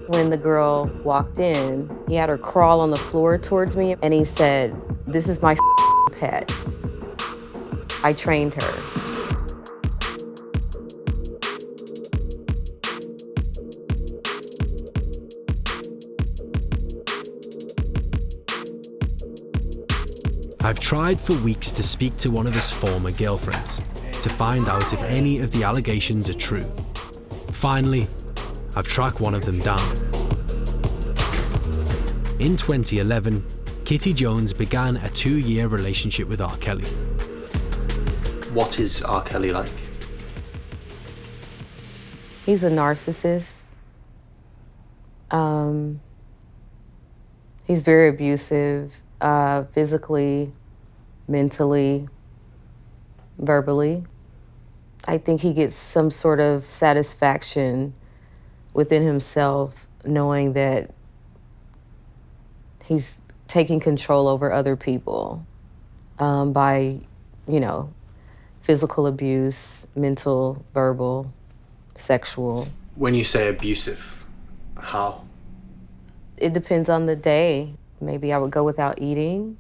When the girl walked in, he had her crawl on the floor towards me, and he said, "This is my pet. I trained her." I've tried for weeks to speak to one of his former girlfriends to find out if any of the allegations are true. Finally, I've tracked one of them down. In 2011, Kitty Jones began a 2-year relationship with R. Kelly. What is R. Kelly like? He's a narcissist. He's very abusive, physically, mentally, verbally. I think he gets some sort of satisfaction within himself knowing that he's taking control over other people by, physical abuse, mental, verbal, sexual. When you say abusive, how? It depends on the day. Maybe I would go without eating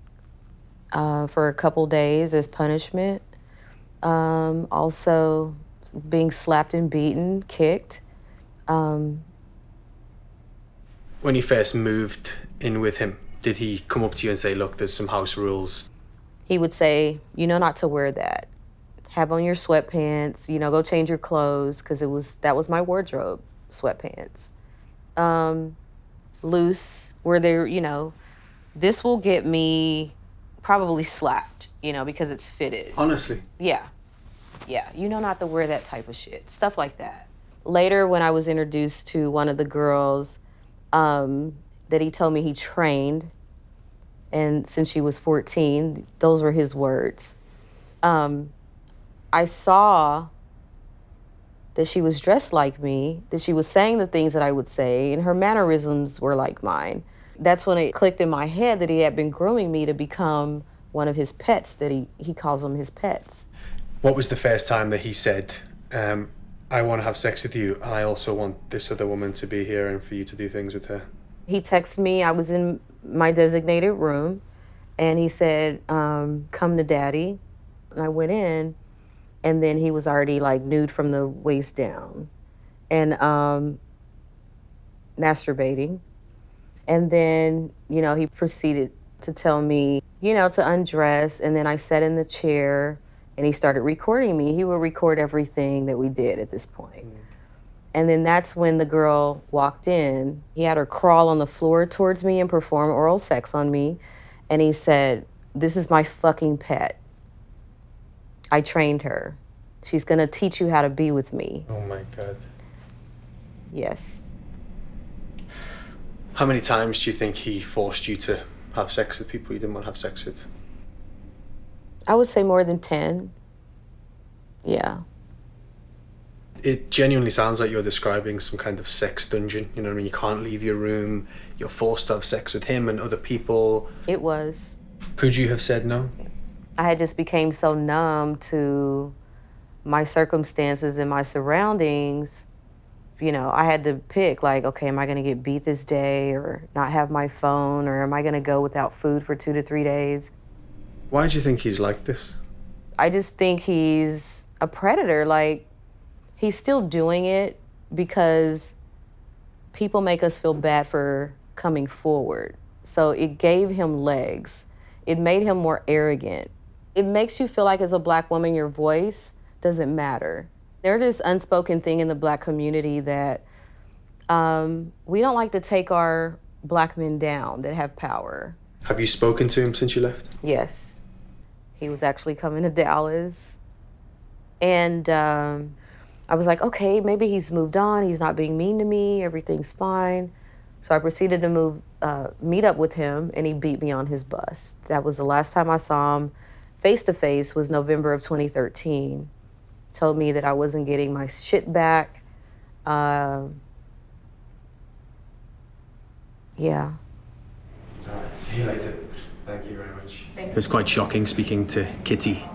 for a couple days as punishment. Also being slapped and beaten, kicked. When you first moved in with him, did he come up to you and say, look, there's some house rules? He would say, not to wear that. Have on your sweatpants, go change your clothes, because that was my wardrobe, sweatpants. Loose, where they're, this will get me probably slapped, because it's fitted. Honestly? Yeah, not to wear that type of shit, stuff like that. Later, when I was introduced to one of the girls that he told me he trained, and since she was 14, those were his words. I saw that she was dressed like me, that she was saying the things that I would say, and her mannerisms were like mine. That's when it clicked in my head that he had been grooming me to become one of his pets, that he calls them his pets. What was the first time that he said, I want to have sex with you, and I also want this other woman to be here and for you to do things with her? He texted me, I was in my designated room, and he said, come to daddy. And I went in, and then he was already like nude from the waist down and masturbating. And then, he proceeded to tell me, to undress. And then I sat in the chair and he started recording me. He would record everything that we did at this point. And then that's when the girl walked in. He had her crawl on the floor towards me and perform oral sex on me. And he said, "This is my fucking pet. I trained her. She's gonna teach you how to be with me." Oh my God. Yes. How many times do you think he forced you to have sex with people you didn't want to have sex with? I would say more than 10. Yeah. It genuinely sounds like you're describing some kind of sex dungeon. You know what I mean? You can't leave your room. You're forced to have sex with him and other people. It was. Could you have said no? I had just became so numb to my circumstances and my surroundings. I had to pick, like, okay, am I gonna get beat this day or not have my phone, or am I gonna go without food for 2 to 3 days? Why do you think he's like this? I just think he's a predator. Like, he's still doing it because people make us feel bad for coming forward. So it gave him legs. It made him more arrogant. It makes you feel like as a Black woman, your voice doesn't matter. There's this unspoken thing in the Black community that we don't like to take our Black men down that have power. Have you spoken to him since you left? Yes. He was actually coming to Dallas. And I was like, okay, maybe he's moved on. He's not being mean to me. Everything's fine. So I proceeded to meet up with him, and he beat me on his bus. That was the last time I saw him face to face, was November of 2013. Told me that I wasn't getting my shit back. Yeah. All right, see you later. Thank you very much. Thanks. It was quite shocking speaking to Kitty.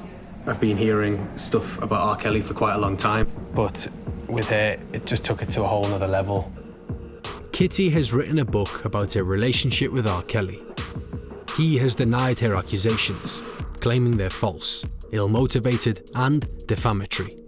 I've been hearing stuff about R. Kelly for quite a long time, but with her, it just took it to a whole nother level. Kitty has written a book about her relationship with R. Kelly. He has denied her accusations, claiming they're false, ill-motivated and defamatory.